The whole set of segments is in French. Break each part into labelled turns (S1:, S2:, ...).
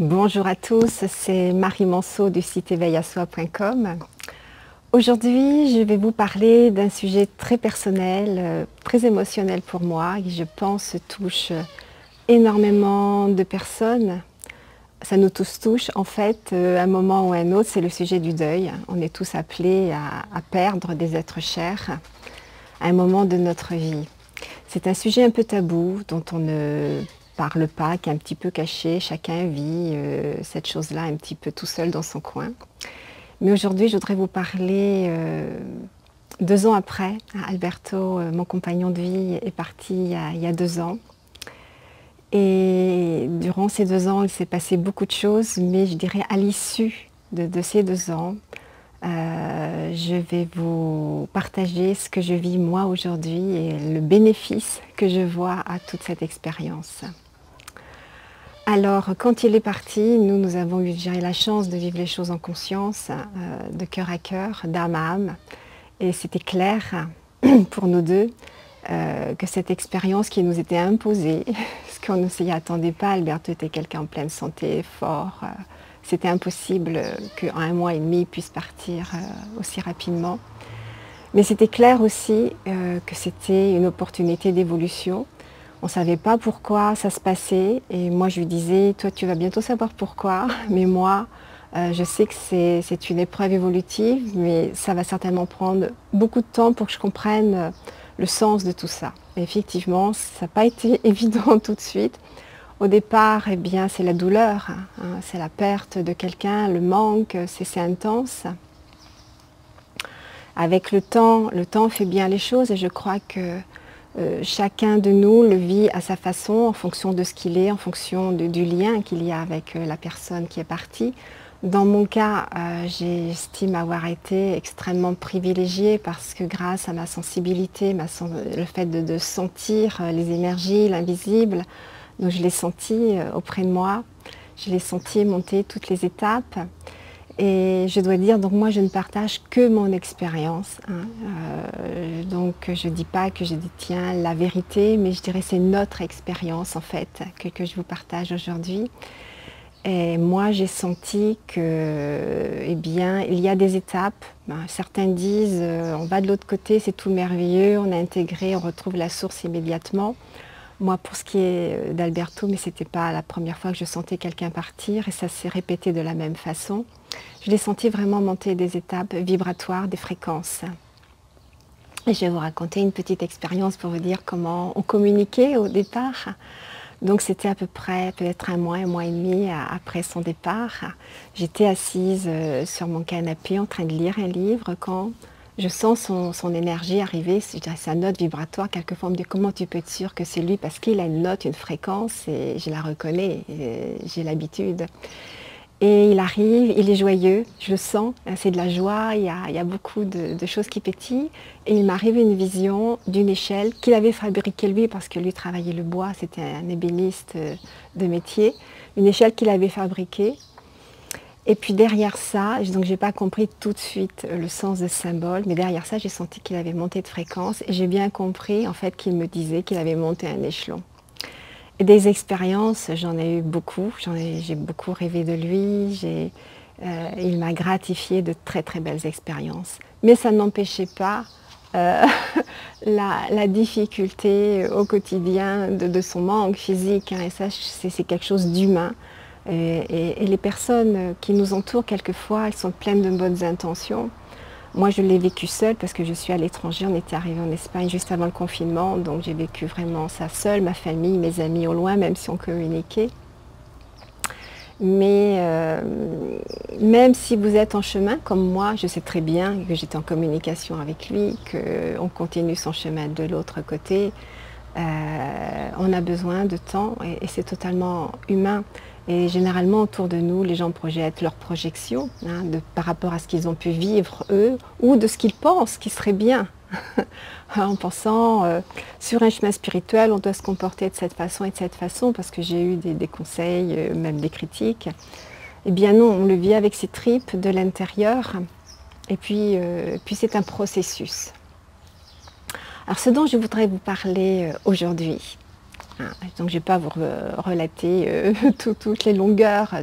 S1: Bonjour à tous, c'est Marie Manceau du site éveillasoi.com. Aujourd'hui, je vais vous parler d'un sujet très personnel, très émotionnel pour moi, qui je pense touche énormément de personnes. Ça nous tous touche en fait, à un moment ou à un autre, c'est le sujet du deuil. On est tous appelés à perdre des êtres chers à un moment de notre vie. C'est un sujet un peu tabou, dont on ne parle pas, qui est un petit peu caché. Chacun vit cette chose-là un petit peu tout seul dans son coin. Mais aujourd'hui, je voudrais vous parler 2 ans après. Alberto, mon compagnon de vie, est parti il y a 2 ans. Et durant ces 2 ans, il s'est passé beaucoup de choses, mais je dirais à l'issue de ces 2 ans, je vais vous partager ce que je vis moi aujourd'hui et le bénéfice que je vois à toute cette expérience. Alors, quand il est parti, nous avons eu la chance de vivre les choses en conscience, de cœur à cœur, d'âme à âme. Et c'était clair pour nous deux que cette expérience qui nous était imposée, parce qu'on ne s'y attendait pas, Alberto était quelqu'un en pleine santé, fort. C'était impossible qu'en 1 mois et demi, il puisse partir aussi rapidement. Mais c'était clair aussi que c'était une opportunité d'évolution. On ne savait pas pourquoi ça se passait et moi je lui disais, toi tu vas bientôt savoir pourquoi, mais moi je sais que c'est une épreuve évolutive, mais ça va certainement prendre beaucoup de temps pour que je comprenne le sens de tout ça. Et effectivement, ça n'a pas été évident tout de suite. Au départ, eh bien, c'est la douleur, hein, c'est la perte de quelqu'un, le manque, c'est intense. Avec le temps fait bien les choses et je crois que chacun de nous le vit à sa façon, en fonction de ce qu'il est, en fonction du lien qu'il y a avec la personne qui est partie. Dans mon cas, j'estime avoir été extrêmement privilégiée parce que grâce à ma sensibilité, le fait de sentir les énergies, l'invisible, donc je l'ai senti auprès de moi, je l'ai senti monter toutes les étapes. Et je dois dire, donc moi je ne partage que mon expérience, hein. Donc je ne dis pas que je détiens la vérité, mais je dirais c'est notre expérience en fait que je vous partage aujourd'hui. Et moi j'ai senti que, eh bien, il y a des étapes. Certains disent on va de l'autre côté, c'est tout merveilleux, on a intégré, on retrouve la source immédiatement. Moi, pour ce qui est d'Alberto, mais ce n'était pas la première fois que je sentais quelqu'un partir et ça s'est répété de la même façon. Je l'ai senti vraiment monter des étapes vibratoires, des fréquences. Et je vais vous raconter une petite expérience pour vous dire comment on communiquait au départ. Donc c'était à peu près peut-être 1 mois et demi après son départ. J'étais assise sur mon canapé en train de lire un livre quand je sens son énergie arriver, je dirais sa note vibratoire. Quelquefois on me dit comment tu peux être sûre que c'est lui, parce qu'il a une note, une fréquence et je la reconnais, j'ai l'habitude. Et il arrive, il est joyeux, je le sens, c'est de la joie, il y a beaucoup de choses qui pétillent. Et il m'arrive une vision d'une échelle qu'il avait fabriquée lui, parce que lui travaillait le bois, c'était un ébéniste de métier. Une échelle qu'il avait fabriquée. Et puis derrière ça, donc je n'ai pas compris tout de suite le sens de ce symbole, mais derrière ça, j'ai senti qu'il avait monté de fréquence. Et j'ai bien compris en fait qu'il me disait qu'il avait monté un échelon. Et des expériences, j'en ai eu beaucoup, j'ai beaucoup rêvé de lui, il m'a gratifié de très très belles expériences. Mais ça n'empêchait pas la difficulté au quotidien de son manque physique, hein, et ça c'est quelque chose d'humain. Et les personnes qui nous entourent, quelquefois, elles sont pleines de bonnes intentions. Moi, je l'ai vécu seule parce que je suis à l'étranger. On était arrivé en Espagne juste avant le confinement, donc j'ai vécu vraiment ça seule, ma famille, mes amis au loin, même si on communiquait. Mais même si vous êtes en chemin, comme moi, je sais très bien que j'étais en communication avec lui, qu'on continue son chemin de l'autre côté. On a besoin de temps et c'est totalement humain. Et généralement autour de nous, les gens projettent leurs projections, hein, par rapport à ce qu'ils ont pu vivre eux, ou de ce qu'ils pensent qui serait bien. En pensant sur un chemin spirituel, on doit se comporter de cette façon et de cette façon, parce que j'ai eu des conseils, même des critiques. Eh bien non, on le vit avec ses tripes de l'intérieur, et puis c'est un processus. Alors ce dont je voudrais vous parler aujourd'hui, Donc je ne vais pas vous relater toutes les longueurs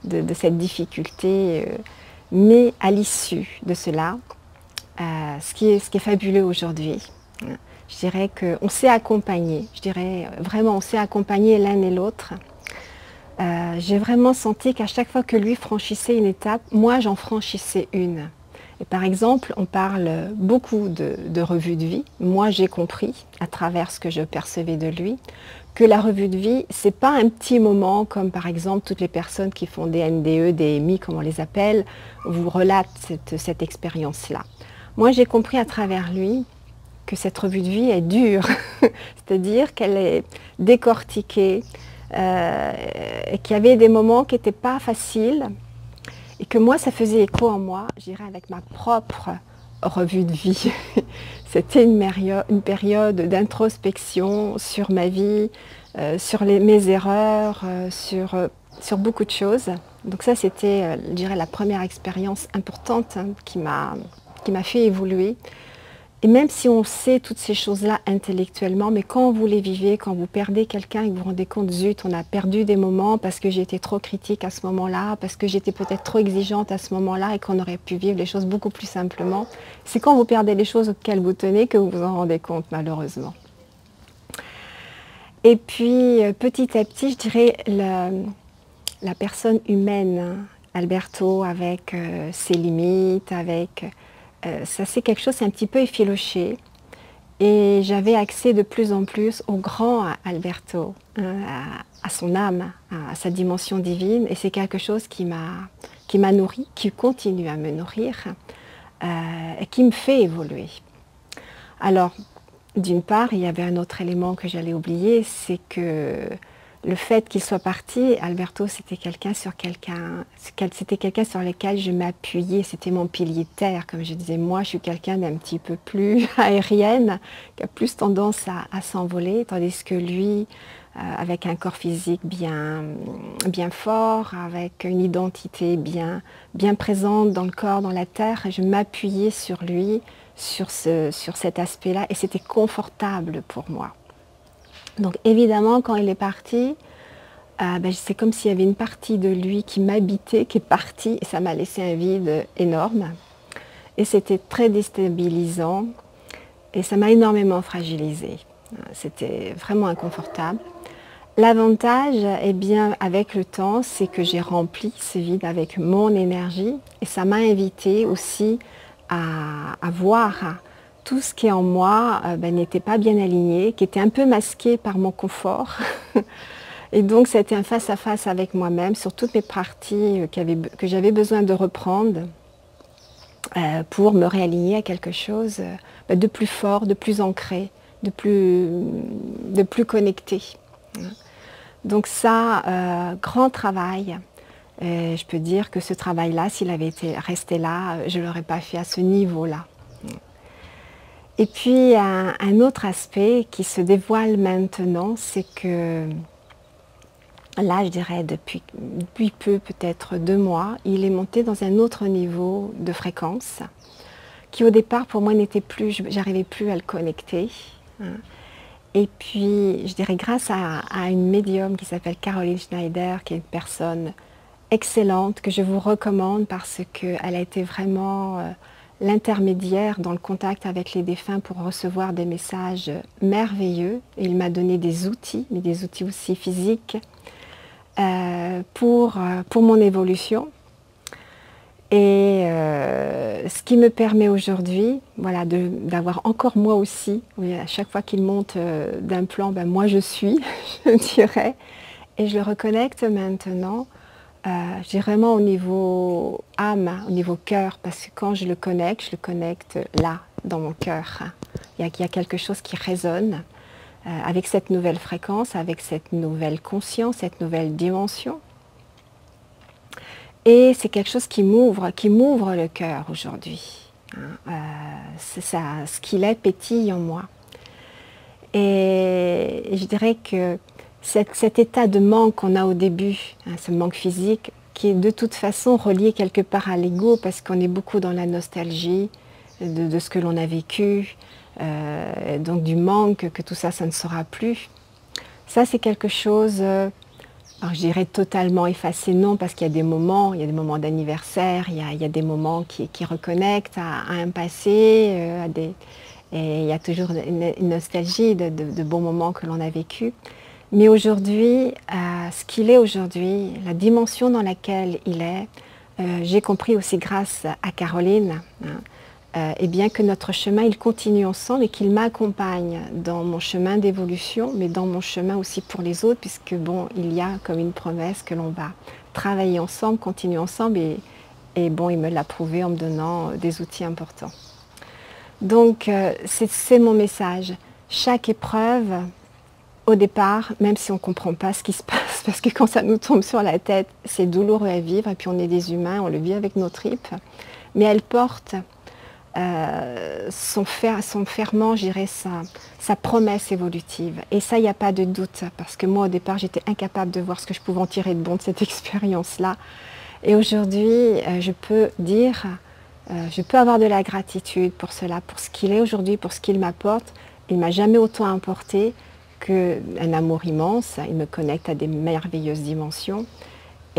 S1: de cette difficulté, mais à l'issue de cela, ce qui est fabuleux aujourd'hui, je dirais qu'on s'est accompagné, je dirais vraiment on s'est accompagné l'un et l'autre. J'ai vraiment senti qu'à chaque fois que lui franchissait une étape, moi j'en franchissais une. Et par exemple, on parle beaucoup de revue de vie. Moi j'ai compris, à travers ce que je percevais de lui, que la revue de vie, c'est pas un petit moment comme par exemple toutes les personnes qui font des NDE, des MI, comme on les appelle, vous relatent cette expérience-là. Moi j'ai compris à travers lui que cette revue de vie est dure, c'est-à-dire qu'elle est décortiquée, et qu'il y avait des moments qui n'étaient pas faciles, et que moi ça faisait écho en moi, je dirais avec ma propre revue de vie. C'était une période d'introspection sur ma vie, sur mes erreurs, sur beaucoup de choses. Donc ça c'était, je dirais, la première expérience importante qui m'a fait évoluer. Et même si on sait toutes ces choses-là intellectuellement, mais quand vous les vivez, quand vous perdez quelqu'un et que vous vous rendez compte, zut, on a perdu des moments parce que j'étais trop critique à ce moment-là, parce que j'étais peut-être trop exigeante à ce moment-là et qu'on aurait pu vivre les choses beaucoup plus simplement. C'est quand vous perdez les choses auxquelles vous tenez que vous vous en rendez compte, malheureusement. Et puis, petit à petit, je dirais, la personne humaine, Alberto, avec ses limites, avec... ça c'est quelque chose, c'est un petit peu effiloché. Et j'avais accès de plus en plus au grand Alberto, à son âme, à sa dimension divine. Et c'est quelque chose qui m'a nourri, qui continue à me nourrir, et qui me fait évoluer. Alors, d'une part, il y avait un autre élément que j'allais oublier, c'est que le fait qu'il soit parti, Alberto, c'était quelqu'un sur lequel je m'appuyais, c'était mon pilier de terre, comme je disais. Moi, je suis quelqu'un d'un petit peu plus aérienne, qui a plus tendance à s'envoler, tandis que lui, avec un corps physique bien fort, avec une identité bien présente dans le corps, dans la terre, je m'appuyais sur lui, sur cet aspect-là, et c'était confortable pour moi. Donc évidemment, quand il est parti, c'est comme s'il y avait une partie de lui qui m'habitait, qui est partie, et ça m'a laissé un vide énorme. Et c'était très déstabilisant, et ça m'a énormément fragilisée. C'était vraiment inconfortable. L'avantage, eh bien, avec le temps, c'est que j'ai rempli ce vide avec mon énergie, et ça m'a invité aussi à voir tout ce qui est en moi n'était pas bien aligné, qui était un peu masqué par mon confort. Et donc c'était un face-à-face avec moi-même sur toutes mes parties que j'avais besoin de reprendre pour me réaligner à quelque chose de plus fort, de plus ancré, de plus connecté. Donc ça, grand travail. Je peux dire que ce travail-là, s'il avait été resté là, je ne l'aurais pas fait à ce niveau-là. Et puis un autre aspect qui se dévoile maintenant, c'est que là, je dirais depuis peu, peut-être 2 mois, il est monté dans un autre niveau de fréquence qui au départ pour moi n'était plus, j'arrivais plus à le connecter. Et puis je dirais grâce à une médium qui s'appelle Caroline Schneider, qui est une personne excellente que je vous recommande parce qu'elle a été vraiment l'intermédiaire dans le contact avec les défunts pour recevoir des messages merveilleux. Et il m'a donné des outils, mais des outils aussi physiques pour mon évolution. Et ce qui me permet aujourd'hui, voilà, d'avoir encore moi aussi, oui, à chaque fois qu'il monte d'un plan, moi je suis, je dirais, et je le reconnecte maintenant. Je dirais vraiment au niveau âme, au niveau cœur, parce que quand je le connecte là, dans mon cœur. Il y a quelque chose qui résonne avec cette nouvelle fréquence, avec cette nouvelle conscience, cette nouvelle dimension. Et c'est quelque chose qui m'ouvre le cœur aujourd'hui. C'est ça, ce qu'il est pétille en moi. Et je dirais que cet état de manque qu'on a au début, ce manque physique, qui est de toute façon relié quelque part à l'ego, parce qu'on est beaucoup dans la nostalgie de ce que l'on a vécu, donc du manque, que tout ça, ça ne sera plus. ça c'est quelque chose, alors je dirais totalement effacé, non, parce qu'il y a des moments d'anniversaire, il y a des moments qui reconnectent à un passé, et il y a toujours une nostalgie de bons moments que l'on a vécus. Mais aujourd'hui, ce qu'il est aujourd'hui, la dimension dans laquelle il est, j'ai compris aussi grâce à Caroline, hein, et bien que notre chemin, il continue ensemble et qu'il m'accompagne dans mon chemin d'évolution, mais dans mon chemin aussi pour les autres, puisque bon, il y a comme une promesse que l'on va travailler ensemble, continuer ensemble, et bon, il me l'a prouvé en me donnant des outils importants. Donc, c'est mon message. Chaque épreuve, au départ, même si on ne comprend pas ce qui se passe, parce que quand ça nous tombe sur la tête, c'est douloureux à vivre, et puis on est des humains, on le vit avec nos tripes, mais elle porte son ferment, je dirais, sa promesse évolutive. Et ça, il n'y a pas de doute, parce que moi, au départ, j'étais incapable de voir ce que je pouvais en tirer de bon de cette expérience-là. Et aujourd'hui, je peux dire, je peux avoir de la gratitude pour cela, pour ce qu'il est aujourd'hui, pour ce qu'il m'apporte. Il ne m'a jamais autant apporté qu'un amour immense. Il me connecte à des merveilleuses dimensions.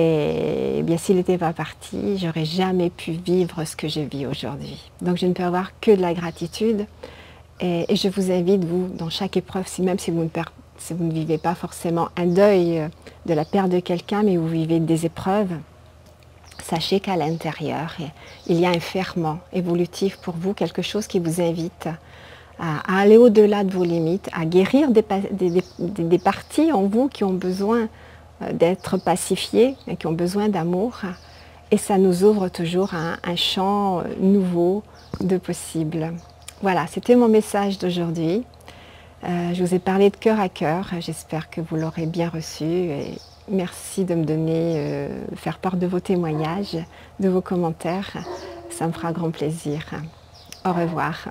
S1: Et bien, s'il n'était pas parti, j'aurais jamais pu vivre ce que je vis aujourd'hui. Donc, je ne peux avoir que de la gratitude. Et je vous invite, vous, dans chaque épreuve, même si vous ne vivez pas forcément un deuil de la perte de quelqu'un, mais vous vivez des épreuves, sachez qu'à l'intérieur, il y a un ferment évolutif pour vous, quelque chose qui vous invite à aller au-delà de vos limites, à guérir des parties en vous qui ont besoin d'être pacifiées et qui ont besoin d'amour. Et ça nous ouvre toujours à un champ nouveau de possible. Voilà, c'était mon message d'aujourd'hui. Je vous ai parlé de cœur à cœur. J'espère que vous l'aurez bien reçu. Et merci de me donner, faire part de vos témoignages, de vos commentaires. Ça me fera grand plaisir. Au revoir.